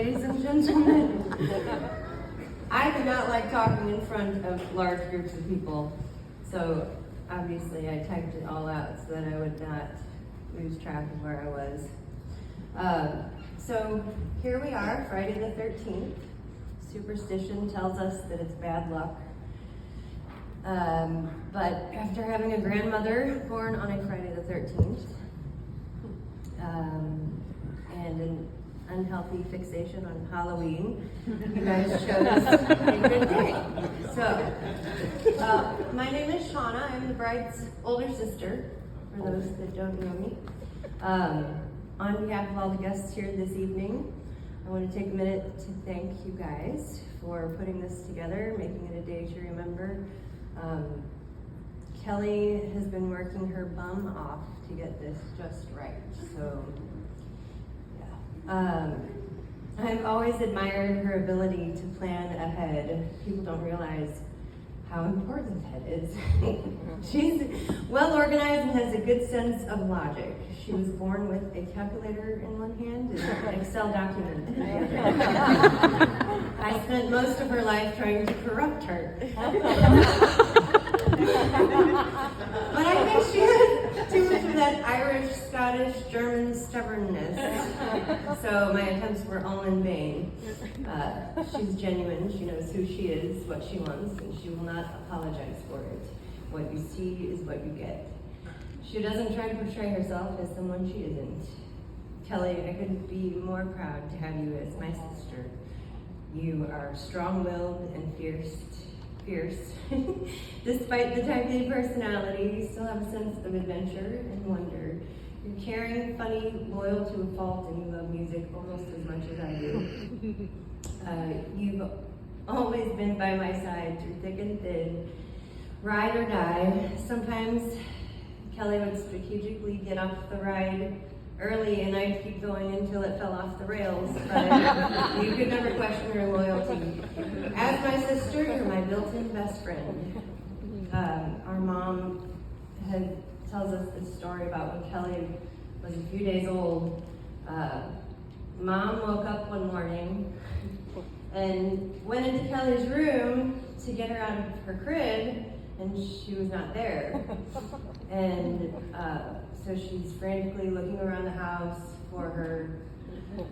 ladies and gentlemen. I do not like talking in front of large groups of people, so obviously I typed it all out so that I would not lose track of where I was. So here we are, Friday the 13th. Superstition tells us that it's bad luck. But after having a grandmother born on a Friday the 13th, and an unhealthy fixation on Halloween, you guys chose a good day. So, my name is Shauna. I'm the bride's older sister, for those that don't know me. On behalf of all the guests here this evening, I want to take a minute to thank you guys for putting this together, making it a day to remember. Kelly has been working her bum off to get this just right, so yeah. I've always admired her ability to plan ahead. People don't realize how important that is. She's well organized and has a good sense of logic. She was born with a calculator in one hand and an Excel document in the other. I spent most of her life trying to corrupt her. But I think she has too much of that Irish, Scottish, German stubbornness. So my attempts were all in vain. She's genuine. She knows who she is, what she wants, and she will not apologize for it. What you see is what you get. She doesn't try to portray herself as someone she isn't. Kelly, I couldn't be more proud to have you as my sister. You are strong-willed and fierce. Despite the type A personality, you still have a sense of adventure and wonder. You're caring, funny, loyal to a fault, and you love music almost as much as I do. You've always been by my side through thick and thin, ride or die. Sometimes Kelly would strategically get off the ride early and I'd keep going until it fell off the rails, but you could never question her loyalty. As my sister, you're my built-in best friend. Our mom tells us this story about when Kelly was a few days old. Mom woke up one morning and went into Kelly's room to get her out of her crib, and she was not there. And so she's frantically looking around the house for her.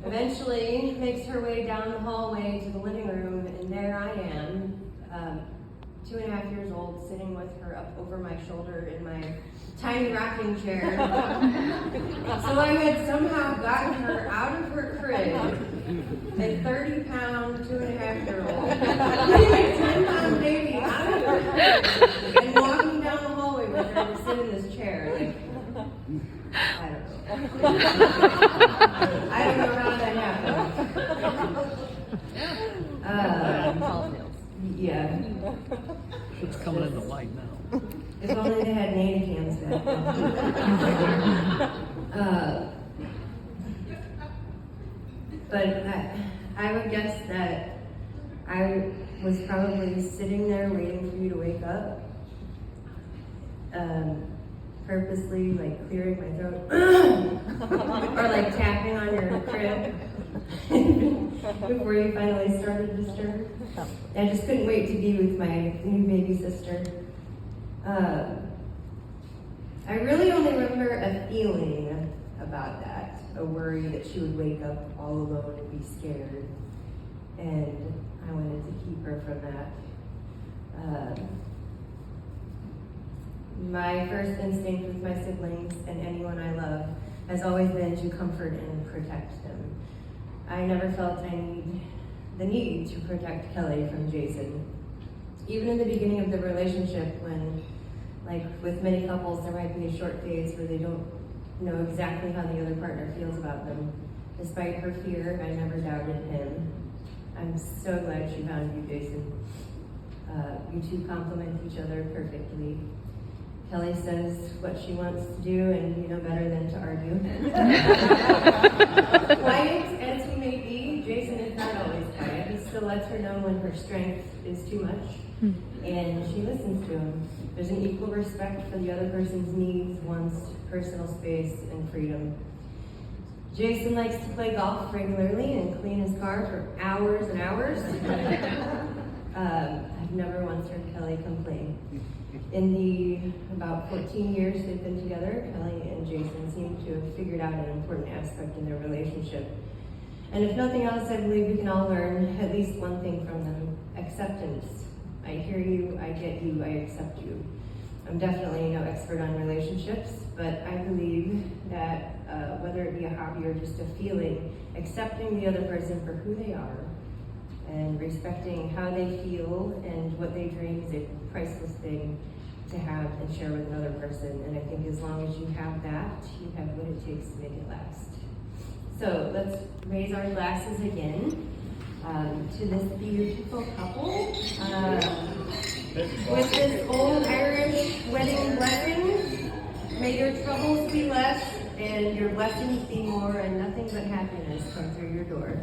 Eventually makes her way down the hallway to the living room, and there I am, 2.5 years old, sitting with her up over my shoulder in my tiny rocking chair. So I had somehow gotten her out of her crib, a 30-pound, 2.5-year-old, putting a 10-pound baby out of her crib, and walking down the hallway with her to sit in this chair. Like, I don't know. I don't know how that happened. Yeah. It's coming into light now. If only they had nanny cams back then. But I would guess that I was probably sitting there waiting for you to wake up. Purposely like clearing my throat or like tapping on your crib before you finally started to stir. I just couldn't wait to be with my new baby sister. I really only remember a feeling about that, a worry that she would wake up all alone and be scared, and I wanted to keep her from that. My first instinct with my siblings and anyone I love has always been to comfort and protect them. I never felt the need to protect Kelly from Jason. Even in the beginning of the relationship, when, like with many couples, there might be a short phase where they don't know exactly how the other partner feels about them. Despite her fear, I never doubted him. I'm so glad she found you, Jason. You two complement each other perfectly. Kelly says what she wants to do, and you know better than to argue. Quiet as he may be, Jason is not always quiet. He still lets her know when her strength is too much, and she listens to him. There's an equal respect for the other person's needs, wants, personal space, and freedom. Jason likes to play golf regularly and clean his car for hours and hours. I've never once heard Kelly complain. In the about 14 years they've been together, Kelly and Jason seem to have figured out an important aspect in their relationship. And if nothing else, I believe we can all learn at least one thing from them: acceptance. I hear you, I get you, I accept you. I'm definitely no expert on relationships, but I believe that whether it be a hobby or just a feeling, accepting the other person for who they are and respecting how they feel and what they dream is a priceless thing to have and share with another person. And I think as long as you have that, you have what it takes to make it last. So let's raise our glasses again to this beautiful couple. With this old Irish wedding blessing, may your troubles be less and your blessings be more, and nothing but happiness come through your door.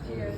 Cheers.